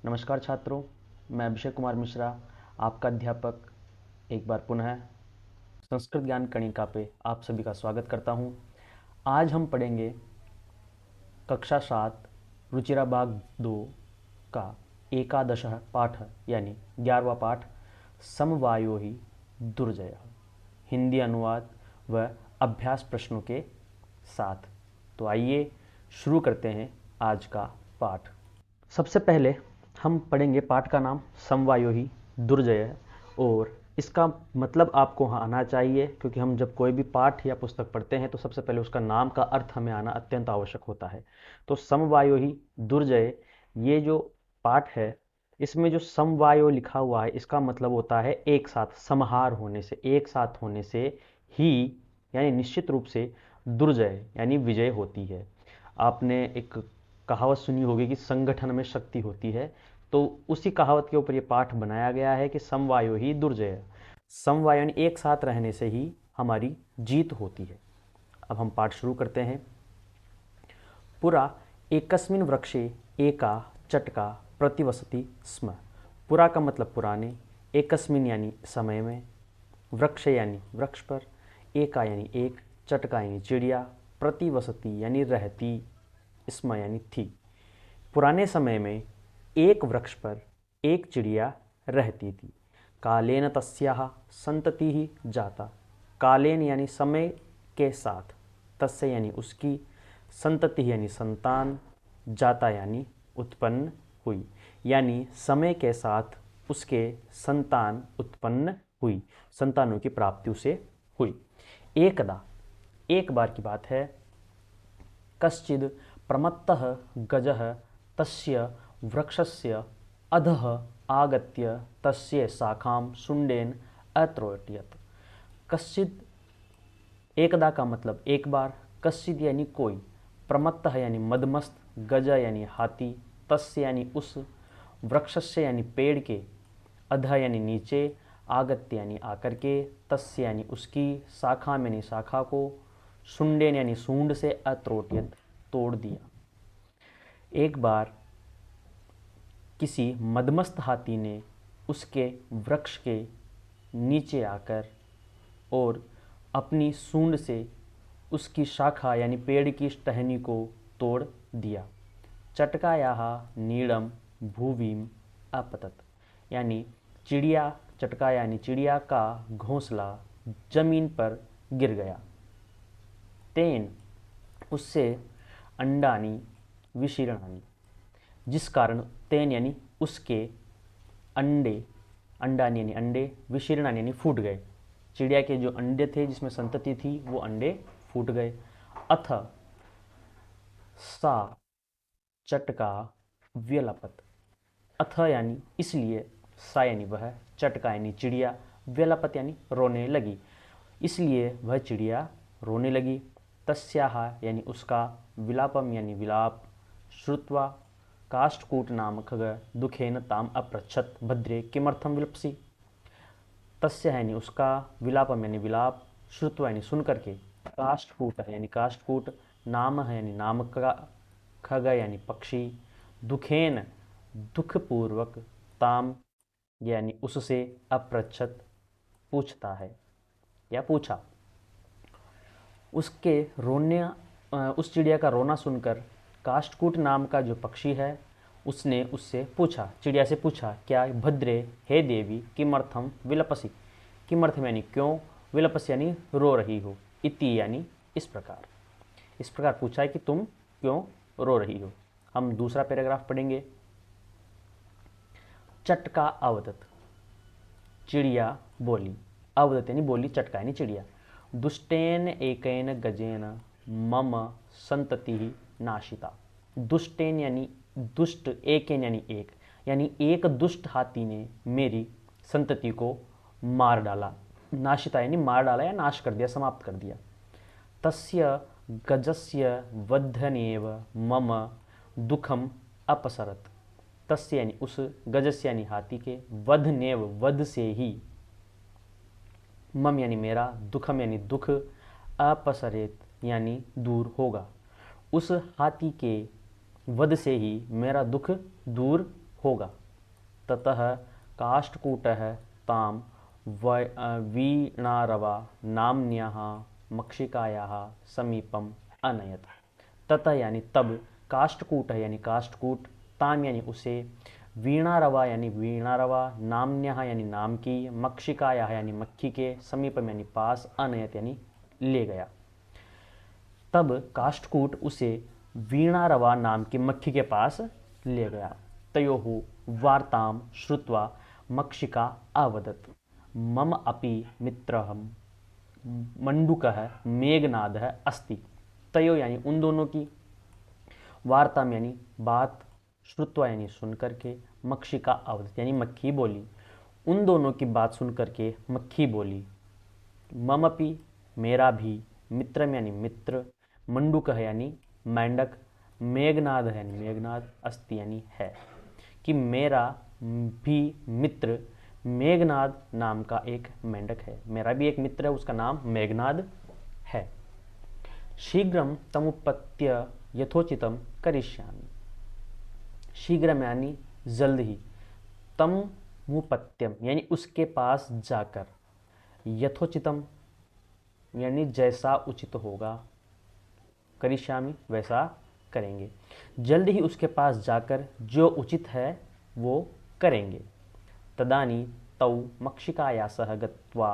नमस्कार छात्रों, मैं अभिषेक कुमार मिश्रा, आपका अध्यापक एक बार पुनः संस्कृत ज्ञान कणिका पे आप सभी का स्वागत करता हूँ। आज हम पढ़ेंगे कक्षा 7 रुचिरा भाग 2 का एकादश पाठ यानी 11वां पाठ समवायो ही दुर्जय, हिंदी अनुवाद व अभ्यास प्रश्नों के साथ। तो आइए शुरू करते हैं आज का पाठ। सबसे पहले हम पढ़ेंगे पाठ का नाम समवायो ही दुर्जय, और इसका मतलब आपको आना चाहिए, क्योंकि हम जब कोई भी पाठ या पुस्तक पढ़ते हैं तो सबसे पहले उसका नाम का अर्थ हमें आना अत्यंत आवश्यक होता है। तो समवायो ही दुर्जय, ये जो पाठ है इसमें जो समवायो लिखा हुआ है इसका मतलब होता है एक साथ, समहार होने से, एक साथ होने से ही यानी निश्चित रूप से दुर्जय यानी विजय होती है। आपने एक कहावत सुनी होगी कि संगठन में शक्ति होती है, तो उसी कहावत के ऊपर ये पाठ बनाया गया है कि समवायो ही दुर्जय, समवाय यानी एक साथ रहने से ही हमारी जीत होती है। अब हम पाठ शुरू करते हैं। पुरा एकस्मिन् वृक्षे एका चटका प्रतिवसति स्म। पुरा का मतलब पुराने, एकस्मिन् यानी समय में, वृक्ष यानी वृक्ष पर, एका यानी एक, चटका यानी चिड़िया, प्रतिवसति यानी रहती, स्म यानी थी। पुराने समय में एक वृक्ष पर एक चिड़िया रहती थी। कालेन तस्याः संतति ही जाता। कालेन यानी समय के साथ, तस्य यानी उसकी, संतति यानी संतान, जाता यानी उत्पन्न हुई, यानी समय के साथ उसके संतान उत्पन्न हुई, संतानों की प्राप्ति उसे हुई। एकदा, एक बार की बात है, कश्चिद प्रमत्तः गजः तस्य वृक्षस्य अधः आगत्य तस्य शाखां शुंडेन अत्रोटयत्। कश्चिद, एकदा का मतलब एक बार, कश्चिद यानी कोई, प्रमत्तः यानी मदमस्त, गज यानी हाथी, तस्य यानी उस, वृक्षस्य यानी पेड़ के, अधः यानी नीचे, आगत्य यानी आकर के, तस्य यानी उसकी, शाखा यानी शाखा को, शुंडेन यानी सूंड से, अत्रोटयत् तोड़ दिया। एक बार किसी मदमस्त हाथी ने उसके वृक्ष के नीचे आकर और अपनी सूंड से उसकी शाखा यानी पेड़ की टहनी को तोड़ दिया। चटकायाः नीड़म भूविम अपतत, यानी चिड़िया, चटका यानी चिड़िया का घोंसला जमीन पर गिर गया। तेन, उससे, अंडानी विशीर्णानी, जिस कारण, तेन यानी उसके, अंडे, अंडानी यानी अंडे, विशीर्णानी यानी फूट गए। चिड़िया के जो अंडे थे जिसमें संतति थी वो अंडे फूट गए। अथ सा चटका व्यलपत, अथ यानी इसलिए, सा यानी वह, चटका यानी चिड़िया, व्यलपत यानी रोने लगी, इसलिए वह चिड़िया रोने लगी। तस्याः यानी उसका, विलापम यानी विलाप, श्रुत्वा काष्ठकूट नाम खग दुखेन ताम अपृच्छत भद्रे किमर्थम विलपसी। तस्य यानी उसका, विलापम यानी विलाप, श्रुत्वा यानी सुन करके, काष्ठकूट यानी काष्ठकूट, नाम है यानी नाम का, खग यानी पक्षी, दुखेन दुखपूर्वक, ताम यानी उससे, अपृच्छत पूछता है या पूछा। उसके रोने, उस चिड़िया का रोना सुनकर काष्ठकूट नाम का जो पक्षी है उसने उससे पूछा, चिड़िया से पूछा, क्या भद्रे, हे देवी, किमर्थम विलपसी, किमर्थम यानी क्यों, विलपसी यानी रो रही हो, इति यानी इस प्रकार पूछा है कि तुम क्यों रो रही हो। हम दूसरा पैराग्राफ पढ़ेंगे। चटका अवदत, चिड़िया बोली, अवदत यानी बोली, चटका यानी चिड़िया। दुष्टेन एकेन गजेन मम संतति नाशिता। दुष्टेन यानी दुष्ट, एकेन यानी एक, यानी एक दुष्ट हाथी ने मेरी संतति को मार डाला। नाशिता यानी मार डाला या नाश कर दिया, समाप्त कर दिया। तस्य गजस्य वधनेव मम दुखम अपसरत। तस्य यानी उस, गजस्य यानी हाथी के, वधनेव वध से ही, मम यानी मेरा, दुखम यानी दुख, अपसरेत यानी दूर होगा। उस हाथी के वध से ही मेरा दुख दूर होगा। ततः काष्ठकूटः तां वीणारवा नाम्न्याः मक्षिकायाः समीपम अनयत। ततः यानी तब, काष्ठकूट यानी काष्ठकूट, ताम यानी उसे, वीणारवा यानी वीणारवा, नाम्न्यः यानी नाम की, मक्षिकायाः यानी मक्खी के, समीपम यानी पास, अनयत यानी ले गया। तब काष्ठकूट उसे वीणारवा नाम की मक्खी के पास ले गया। तयोः वार्तां श्रुत्वा मक्षिका अवदत्, मम अपि मित्रः मंडूकः मेघनादः अस्ति। तयो यानी उन दोनों की, वार्ता यानी बात, श्रुत्वा यानी सुन करके, मक्षिका अवदत् यानी मक्खी बोली। उन दोनों की बात सुन करके मक्खी बोली, ममपि मेरा भी, मित्रम यानी मित्र, मंडूक यानी मेंढक, मेघनाद यानी मेघनाद, अस्ति यानी है, कि मेरा भी मित्र मेघनाद नाम का एक मेंढक है। मेरा भी एक मित्र है, उसका नाम मेघनाद है। शीघ्रम तमुपत्य यथोचितम करिष्यामि। शीघ्र यानी जल्द ही, तमुपत्यम यानी उसके पास जाकर, यथोचितम यानी जैसा उचित होगा, करिष्यामि वैसा करेंगे। जल्द ही उसके पास जाकर जो उचित है वो करेंगे। तदानी तौ मक्षिकाया सह गत्वा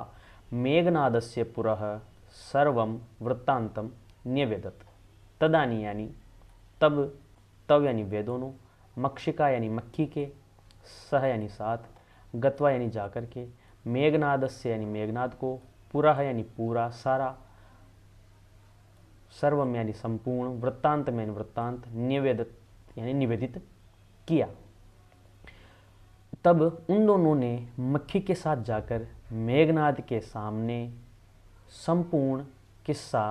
मेघनादस्य पुरः सर्वं वृत्तान्तं न्यवेदत। तदानी यानी तब, तब यानी वे दोनों, मक्षिका यानी मक्खी के, सह यानी साथ, गत्वा यानी जाकर के, मेघनादस्य यानी मेघनाद को, पुरः यानी पूरा सारा, सर्वम यानी संपूर्ण, वृत्तांत यानी वृत्तांत, निवेदित यानी निवेदित किया। तब उन दोनों ने मक्खी के साथ जाकर मेघनाद के सामने संपूर्ण किस्सा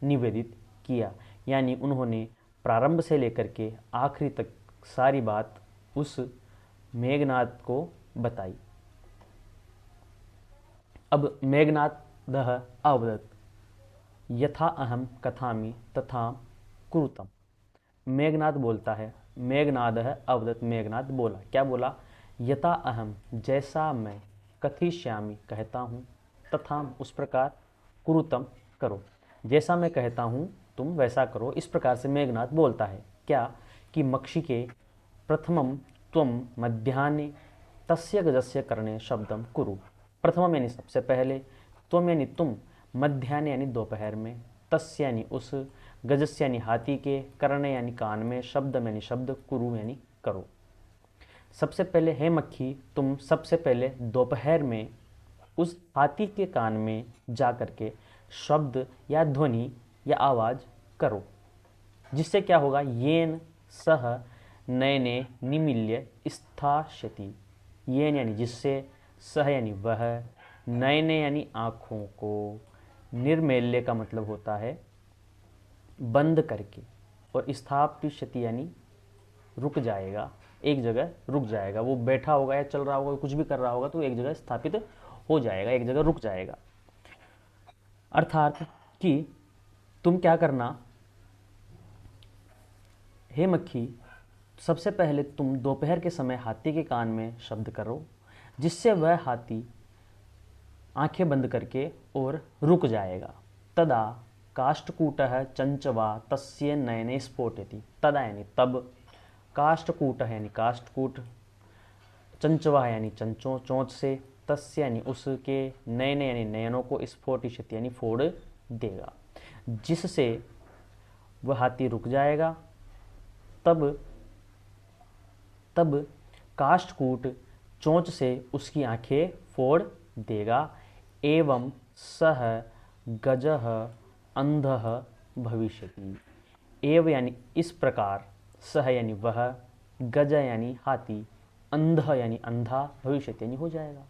निवेदित किया, यानी उन्होंने प्रारंभ से लेकर के आखिरी तक सारी बात उस मेघनाद को बताई। अब मेघनादः अवदत्, यथा अहम कथामि तथा कुरुतम। मेघनाद बोलता है, मेघनादः अवदत् मेघनाद बोला, क्या बोला, यथा अहम जैसा मैं, कथिष्यामि कहता हूँ, तथा उस प्रकार, कुरुतम करो, जैसा मैं कहता हूँ तुम वैसा करो। इस प्रकार से मेघनाद बोलता है क्या, कि मक्षिके प्रथमम त्वम मध्याह्ने तस्य गजस्य करणे शब्दम कुरु। प्रथमम यानी सबसे पहले, त्वम यानी तुम, मध्याह्न यानी दोपहर में, तस्य यानी उस, गजस्य यानी हाथी के, करणे यानी कान में, शब्दम यानी शब्द, कुरु यानी करो। सबसे पहले हे मक्खी, तुम सबसे पहले दोपहर में उस हाथी के कान में जा करके शब्द या ध्वनि या आवाज़ करो, जिससे क्या होगा, येन सह नयने निमील्य स्थास्यति। येन यानी जिससे, सह यानी वह, नयने यानी आँखों को, निर्मेल्य का मतलब होता है बंद करके, और स्थापिष्यति यानी रुक जाएगा, एक जगह रुक जाएगा। वो बैठा होगा या चल रहा होगा, कुछ भी कर रहा होगा तो एक जगह स्थापित हो जाएगा, एक जगह रुक जाएगा। अर्थात कि तुम क्या करना, हे मक्खी, सबसे पहले तुम दोपहर के समय हाथी के कान में शब्द करो, जिससे वह हाथी आंखें बंद करके और रुक जाएगा। तदा काष्ठकूटः चंचवा तस्य नयने स्फोटयति। तदा यानी तब, काष्ठकूटः यानी काष्ठकूट, चंचवा यानी चंचों चोंच से, तस्य यानी उसके, नयने यानी नयनों को, स्फोटिष्यति यानी फोड़ देगा, जिससे वह हाथी रुक जाएगा। तब काष्ठकूट चोंच से उसकी आंखें फोड़ देगा। एवं सह गजः अंधः भविष्यति। एव यानी इस प्रकार, सह यानी वह, गज यानी हाथी, अंध यानी अंधा, भविष्यति यानी हो जाएगा।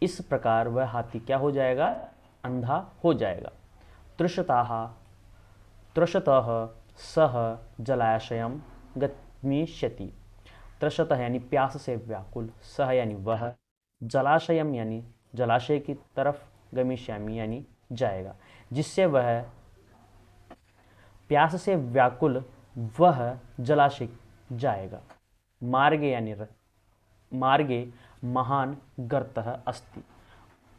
इस प्रकार वह हाथी क्या हो जाएगा, अंधा हो जाएगा। तृषतः सह जलाशयं गमिष्यति। तृषतः यानी प्यास से व्याकुल, सह यानी वह, जलाशयम यानी जलाशय की तरफ, गमिष्यामि यानी जाएगा, जिससे वह प्यास से व्याकुल वह जलाशय जाएगा। मार्गे महान गर्तः अस्ति।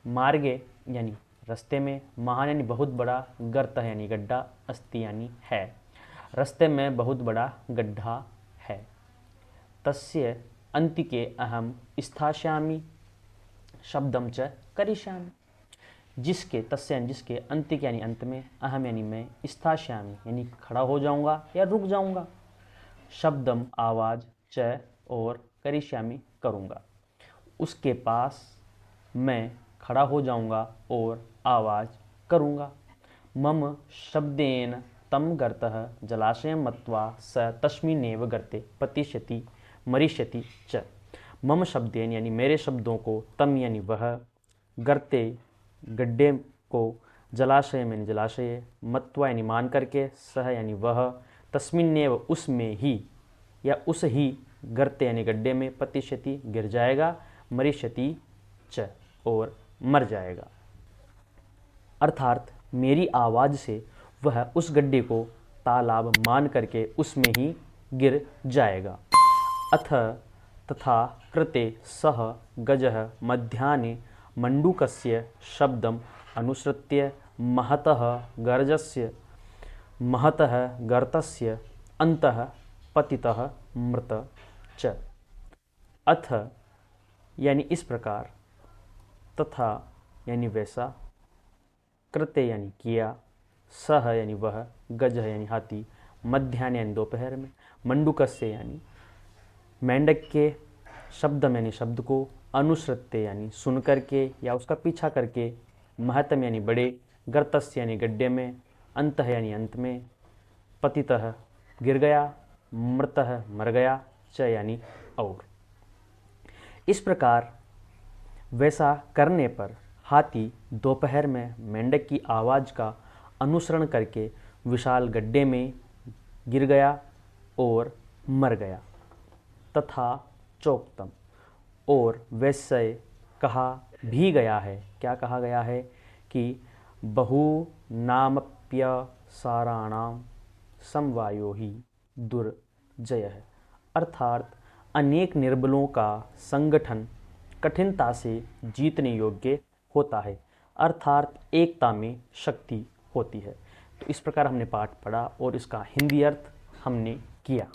मार्गे यानी रास्ते में, महान यानी बहुत बड़ा, गर्तः यानी गड्ढा, अस्ति यानी है, रास्ते में बहुत बड़ा गड्ढा है। तस्य अन्तिके अहम स्थास्यामि शब्दम च करिष्यामि। जिसके, तस्य यानी जिसके, अंतिक यानी अंत में, अहम यानी मैं, स्थास्यामि यानी खड़ा हो जाऊंगा या रुक जाऊंगा, शब्दम आवाज, च और करिष्यामि करूंगा, उसके पास मैं खड़ा हो जाऊंगा और आवाज करूंगा। मम शब्देन तम गर्तः जलाशयं मत्वा स तस्मिन्नेव गर्ते पतिष्यति मरिष्यति च। मम शब्देन यानी मेरे शब्दों को, तम यानी वह, गर्ते गड्ढे को, जलाशय में जलाशय, मत्वा यानी मान करके, सह यानी वह, तस्मिन्नेव उसमें ही या उस ही, गर्ते यानी गड्ढे में, पतिष्यति गिर जाएगा, मरिष्यति च और मर जाएगा। अर्थात मेरी आवाज़ से वह उस गड्ढे को तालाब मान करके उसमें ही गिर जाएगा। अथ तथा कृते सह गजः मध्याह्ने मंडूकस्य शब्दम अनुसृत्य महतः गर्तस्य अन्तः पतितः मृत च। अथ यानी इस प्रकार, तथा यानी वैसा, कृत्य यानी किया, सह यानी वह, गज यानी हाथी, मध्याह्न यानी दोपहर में, मंडूकस्य यानी मेंढक के, शब्दम यानी शब्द को, अनुसृत्य यानी सुन करके या उसका पीछा करके, महतम यानी बड़े, गर्तस्य यानी गड्ढे में, अंतः यानी अंत में, पतितः गिर गया, मृतः मर गया, च यानी और। इस प्रकार वैसा करने पर हाथी दोपहर में मेंढक की आवाज़ का अनुसरण करके विशाल गड्ढे में गिर गया और मर गया। तथा चोक्तम, और वैसे कहा भी गया है, क्या कहा गया है कि बहु नामप्यसाराणाम समवायो ही दुर्जय, अर्थात अनेक निर्बलों का संगठन कठिनता से जीतने योग्य होता है, अर्थात एकता में शक्ति होती है। तो इस प्रकार हमने पाठ पढ़ा और इसका हिंदी अर्थ हमने किया।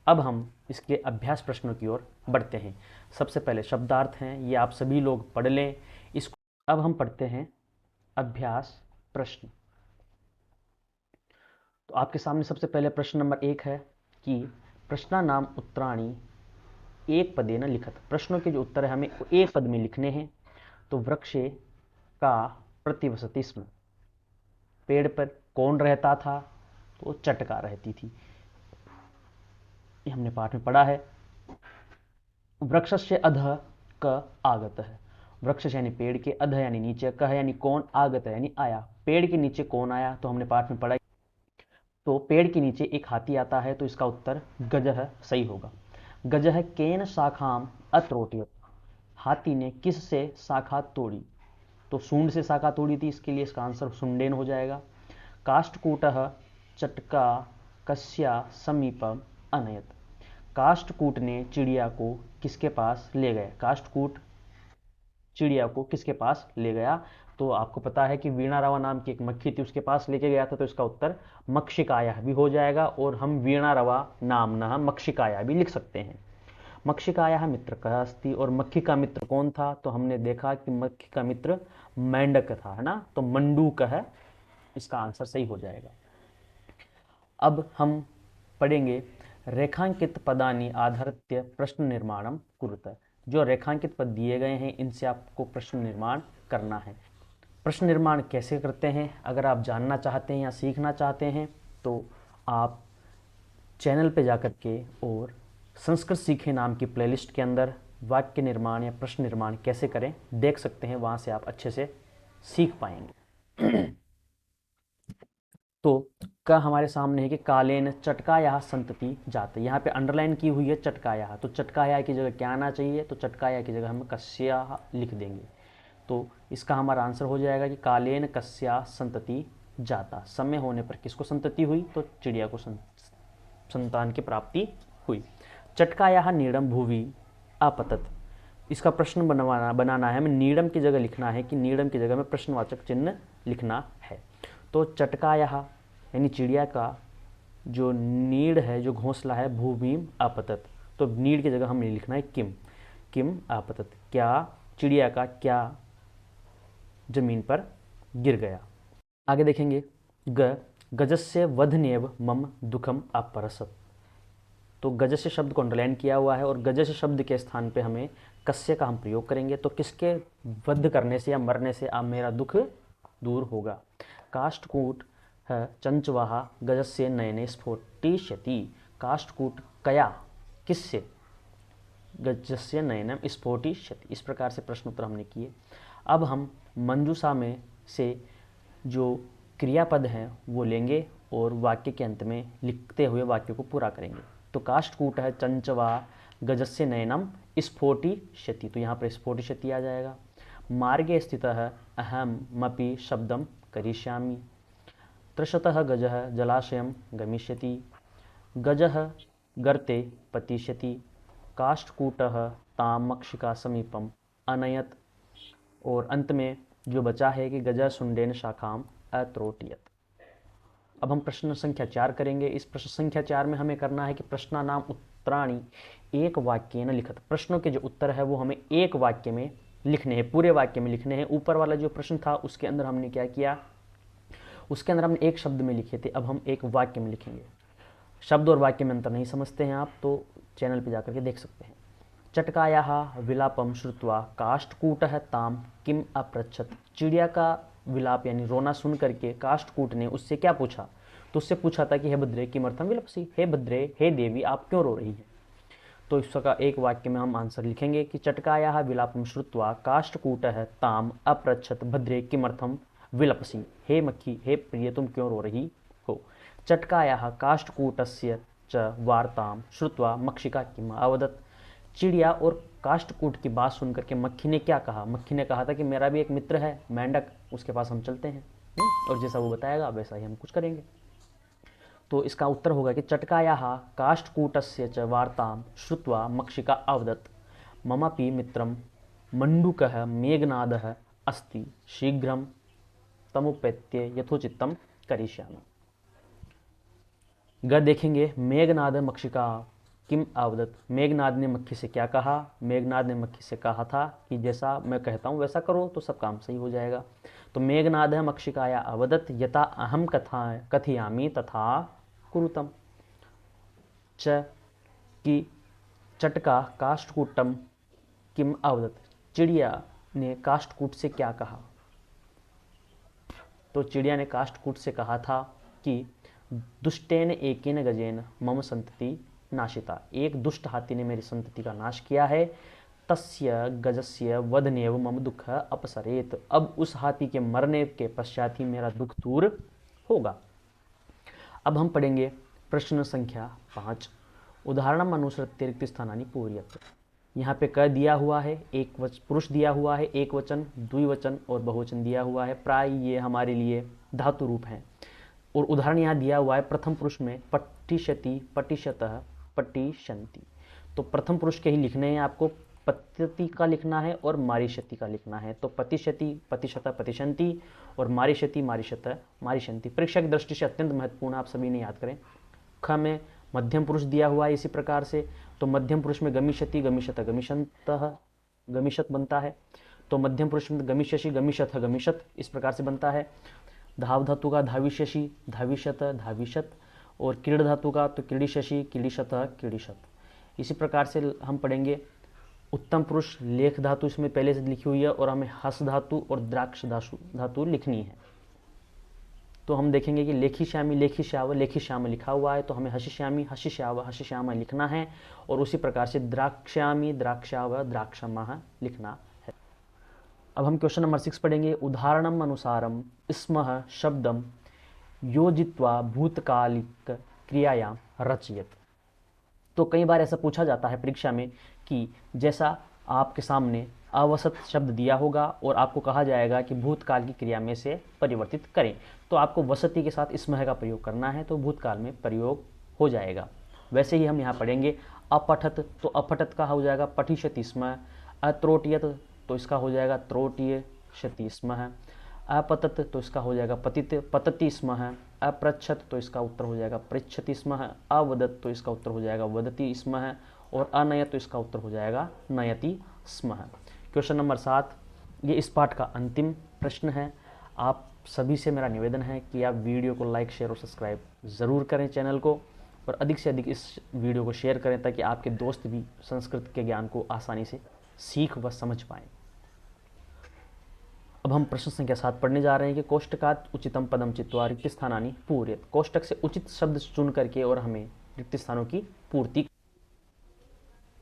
अब हम इसके अभ्यास प्रश्नों की ओर बढ़ते हैं। सबसे पहले शब्दार्थ हैं, ये आप सभी लोग पढ़ लें इसको। अब हम पढ़ते हैं अभ्यास प्रश्न। तो आपके सामने सबसे पहले प्रश्न नंबर 1 है कि प्रश्नानाम उत्तराणि एक पदेन लिखत। प्रश्नों के जो उत्तर है हमें एक पद में लिखने हैं। तो वृक्षे का प्रतिवसति स्म, पेड़ पर कौन रहता था? तो चटका रहती थी। ये हमने पाठ में पढ़ा है। वृक्षस्य अधः क आगत है, वृक्ष यानी पेड़ के, अध यानी नीचे, कह यानी कौन, आगत यानी आया। पेड़ के नीचे कौन आया? तो हमने पाठ में पढ़ा। तो पेड़ के नीचे एक हाथी आता है, तो इसका उत्तर गजः सही होगा। गजः केन शाखाम अत्रोटयत, हाथी ने किस से शाखा तोड़ी? तो सूंड से शाखा तोड़ी थी, इसके लिए इसका आंसर सुंडेन हो जाएगा। काष्ठकूटः चटका कस्या समीपम अनयत, काष्ठकूट ने चिड़िया को किसके पास ले गया? काष्ठकूट चिड़िया को किसके पास ले गया? तो आपको पता है कि वीणा रवा नाम की एक मक्खी थी, उसके पास लेके गया था, तो इसका उत्तर मक्षिकाया भी हो जाएगा। और हम वीणा रवा नामना मक्षिकाया भी लिख सकते हैं। मक्षिकाया मित्र कह अस्ति, और मक्खी का मित्र कौन था? तो हमने देखा कि मक्खी का मित्र मेंढक था, है ना। तो मंडूक है, इसका आंसर सही हो जाएगा। अब हम पढ़ेंगे रेखांकित पदानि आधारित्य प्रश्न निर्माणम कुरुत। जो रेखांकित पद दिए गए हैं इनसे आपको प्रश्न निर्माण करना है। प्रश्न निर्माण कैसे करते हैं अगर आप जानना चाहते हैं या सीखना चाहते हैं तो आप चैनल पे जाकर के और संस्कृत सीखे नाम की प्लेलिस्ट के अंदर वाक्य निर्माण या प्रश्न निर्माण कैसे करें देख सकते हैं, वहाँ से आप अच्छे से सीख पाएंगे। तो का हमारे सामने है कि कालेन चटकाया संतति जाते, यहाँ पे अंडरलाइन की हुई है चटकाया, तो चटकाया की जगह क्या आना चाहिए? तो चटकाया की जगह हम कस्या लिख देंगे। तो इसका हमारा आंसर हो जाएगा कि कालेन कस्या संतति जाता, समय होने पर किसको संतति हुई? तो चिड़िया को संतान की प्राप्ति हुई। चटकायाः नीडम भुवि आपतत। इसका प्रश्न बनाना है, हमें नीडम की जगह लिखना है कि नीडम की जगह में प्रश्नवाचक चिन्ह लिखना है। तो चटकायाः यानी चिड़िया का जो नीड है, जो घोंसला है, भूभीम आपतत, तो नीड की जगह हमें लिखना है किम, किम आपतत, क्या चिड़िया का क्या जमीन पर गिर गया। आगे देखेंगे, गजस्य वधनेव मम दुखम अपरसत। तो गजस्य शब्द को अंडरलाइन किया हुआ है और गजस्य शब्द के स्थान पे हमें कस्य का हम प्रयोग करेंगे। तो किसके वध करने से या मरने से अब मेरा दुख दूर होगा। काष्ठकूट है चंचवाहा गजस्य नयने स्फोटिष्यति। काष्ठकूट कया किससे, गजस्य नयनम स्फोटिष्यति। इस प्रकार से प्रश्न उत्तर हमने किए। अब हम मंजूषा में से जो क्रियापद हैं वो लेंगे और वाक्य के अंत में लिखते हुए वाक्य को पूरा करेंगे। तो काष्ठकूट है चंचवा गजस्य नयनम स्फोटिष्यति, तो यहाँ पर स्फोटिष्यति आ जाएगा। मार्गे स्थितः अहमपि शब्दं करिष्यामि। तृषतः गजः जलाशयं गमिष्यति। गजः गर्ते पतिष्यति। काष्ठकूटः तां मक्षिका समीपम अनयत। और अंत में जो बचा है कि गजः शुंडेन शाखाम अत्रोटियत। अब हम प्रश्न संख्या 4 करेंगे। इस प्रश्न संख्या 4 में हमें करना है कि प्रश्नानाम उत्तराणि एक वाक्य न लिखत। प्रश्नों के जो उत्तर है वो हमें एक वाक्य में लिखने हैं, पूरे वाक्य में लिखने हैं। ऊपर वाला जो प्रश्न था उसके अंदर हमने क्या किया, उसके अंदर हमने एक शब्द में लिखे थे, अब हम एक वाक्य में लिखेंगे। शब्द और वाक्य में अंतर नहीं समझते हैं आप तो चैनल पर जाकर के देख सकते हैं। चटकायाः विलापम श्रुत्वा काष्ठकूटः ताम किम अपृच्छत। चिड़िया का विलाप यानी रोना सुन करके काष्ठकूट ने उससे क्या पूछा, तो उससे पूछा था कि हे भद्रे किमर्थम विलपसी, हे भद्रे, हे देवी आप क्यों रो रही हैं। तो इसका एक वाक्य में हम आंसर लिखेंगे कि चटकायाः विलापम श्रुत्वा काष्ठकूटः ताम अपृच्छत भद्रे किमर्थम विलपसी। हे मक्खी, हे प्रिय तुम क्यों रो रही हो। चटकायाः काष्ठकूटस्य च वार्ताम श्रुत्वा मक्षिका किम अवदत। चिड़िया और काष्ठकूट की बात सुनकर के मक्खी ने क्या कहा, मक्खी ने कहा था कि मेरा भी एक मित्र है मेंढक, उसके पास हम चलते हैं और जैसा वो बताएगा वैसा ही हम कुछ करेंगे। तो इसका उत्तर होगा कि चटकायाः काष्ठकूटस्य च वार्तां श्रुत्वा मक्षिका अवदत् ममापि मित्रं मंडूकः मेघनादः अस्ति शीघ्रं तमुपेत्य यथोचित्तं करिष्यामि। ग देखेंगे, मेघनाद मक्षिका किम अवदत। मेघनाद ने मक्खी से क्या कहा, मेघनाद ने मक्खी से कहा था कि जैसा मैं कहता हूँ वैसा करो तो सब काम सही हो जाएगा। तो मेघनाद है मक्षिकाया अवदत यथा अहम कथयामि तथा कुरुतम। च कि चटका काष्ठकूटम किम अवदत। चिड़िया ने काष्ठकूट से क्या कहा, तो चिड़िया ने काष्ठकूट से कहा था कि दुष्टेन एकेन गजेन मम संतति नाशिता। एक दुष्ट हाथी ने मेरी संतति का नाश किया है। तस्य गजस्य वधनेव मम दुख अपसरेत। अब उस हाथी के मरने के पश्चात ही मेरा दुख दूर होगा। अब हम पढ़ेंगे प्रश्न संख्या 5। उदाहरणम अनुसृत्य रिक्त स्थानानि पूरयत। यहाँ पे क दिया हुआ है, एक पुरुष दिया हुआ है, एक वचन, द्विवचन और बहुवचन दिया हुआ है। प्राय ये हमारे लिए धातु रूप हैं। और उदाहरण यहाँ दिया हुआ है प्रथम पुरुष में पठिष्यति, पठिष्यतः, पठिष्यन्ति। तो प्रथम पुरुष के ही लिखने हैं आपको, पत्यति का लिखना है और मारिष्यति का लिखना है। तो पतिष्यति, पतिशतः, पतिशन्ति और मारिष्यति, मारिष्यतः, मारिष्यन्ति। परीक्षा की दृष्टि से अत्यंत महत्वपूर्ण, आप सभी ने याद करें। ख में मध्यम पुरुष दिया हुआ है इसी प्रकार से, तो मध्यम पुरुष में गमिष्यति, गमिष्यतः, गमिष्यन्तः, गमिष्यत बनता है। तो मध्यम पुरुष में गमिष्यसि, गमिष्यथ, गमिष्यत इस प्रकार से बनता है। धाव धातु का धाविष्यसि, धाविष्यत, धाविष्यत और क्रीड़ धातु का तो क्रीडिष्यसि, क्रीडिशतः, क्रीडिशत। इसी प्रकार से हम पढ़ेंगे उत्तम पुरुष लेख धातु इसमें पहले से लिखी हुई है और हमें हस धातु और द्राक्ष धातु लिखनी है। तो हम देखेंगे कि लेखी श्यामी, लेखी श्याव, लेखी श्याम लिखा हुआ है तो हमें हशिश्यामी, हशिश्याव, हशिश्याम लिखना है। और उसी प्रकार से द्राक्ष्यामी, द्राक्षाव, द्राक्षमाह लिखना है। अब हम क्वेश्चन नंबर 6 पढ़ेंगे। उदाहरणम अनुसारम स्मः शब्दम योजित्वा भूतकालिक क्रियायाम रचयत। तो कई बार ऐसा पूछा जाता है परीक्षा में कि जैसा आपके सामने अवसत शब्द दिया होगा और आपको कहा जाएगा कि भूतकाल की क्रिया में से परिवर्तित करें, तो आपको वसति के साथ स्मह का प्रयोग करना है, तो भूतकाल में प्रयोग हो जाएगा। वैसे ही हम यहाँ पढ़ेंगे अपठत तो अपठत का हो जाएगा पठिष्यति स्म। अत्रोटियत तो इसका हो जाएगा त्रोटिष्यति स्म है। अपतत तो इसका हो जाएगा पतित पतति स्म है। अपृच्छत तो इसका उत्तर हो जाएगा पृच्छति स्म है। अवदत तो इसका उत्तर हो जाएगा वदति स्म है। और अनयत तो इसका उत्तर हो जाएगा नयति स्म है। क्वेश्चन नंबर 7, ये इस पाठ का अंतिम प्रश्न है। आप सभी से मेरा निवेदन है कि आप वीडियो को लाइक, शेयर और सब्सक्राइब ज़रूर करें चैनल को, और अधिक से अधिक इस वीडियो को शेयर करें ताकि आपके दोस्त भी संस्कृत के ज्ञान को आसानी से सीख व समझ पाएँ। अब हम प्रश्न संख्या 7 पढ़ने जा रहे हैं कि कोष्टकात् उचितम पदम चित्वा रिक्त स्थानानि पूरयेत्। कोष्टक से उचित शब्द चुन करके और हमें रिक्त स्थानों की पूर्ति।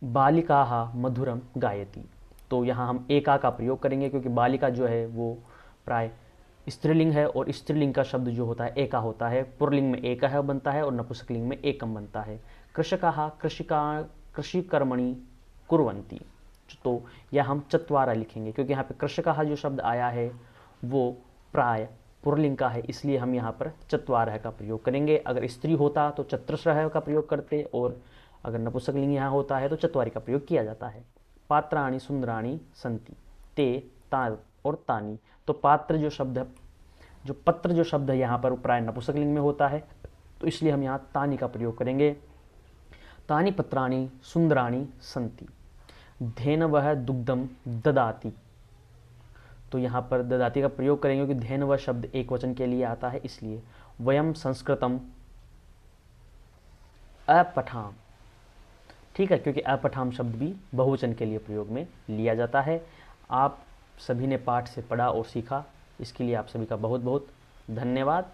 बालिकाः मधुरम गायति, तो यहाँ हम एका का प्रयोग करेंगे क्योंकि बालिका जो है वो प्राय स्त्रीलिंग है और स्त्रीलिंग का शब्द जो होता है एका होता है। पुल्लिंग में एका है बनता है और नपुंसकलिंग में एकम बनता है। कृषकाः कृषिकर्मणि कुर्वन्ति, तो यह हम चत्वारा लिखेंगे क्योंकि यहाँ पे कृषकाः जो शब्द आया है वो प्राय पुल्लिंग का है, इसलिए हम यहाँ पर चत्वारः का प्रयोग करेंगे। अगर स्त्री होता तो चतुस्रः का प्रयोग करते, और अगर नपुंसकलिंग यहाँ होता है तो चत्वारी का प्रयोग किया जाता है। पात्राणि सुंदराणि सन्ति, ते ता और तानी, तो पात्र जो शब्द है, जो पत्र जो शब्द है यहाँ पर प्राय नपुंसकलिंग में होता है, तो इसलिए हम यहाँ तानी का प्रयोग करेंगे। तानि पत्राणि सुंदराणि सन्ति, धेनवः दुग्धम ददाति, तो यहाँ पर ददाति का प्रयोग करेंगे क्योंकि धेनवः शब्द एक वचन के लिए आता है, इसलिए वयम संस्कृतम अपठाम, ठीक है, क्योंकि अपठाम शब्द भी बहुवचन के लिए प्रयोग में लिया जाता है। आप सभी ने पाठ से पढ़ा और सीखा, इसके लिए आप सभी का बहुत बहुत धन्यवाद।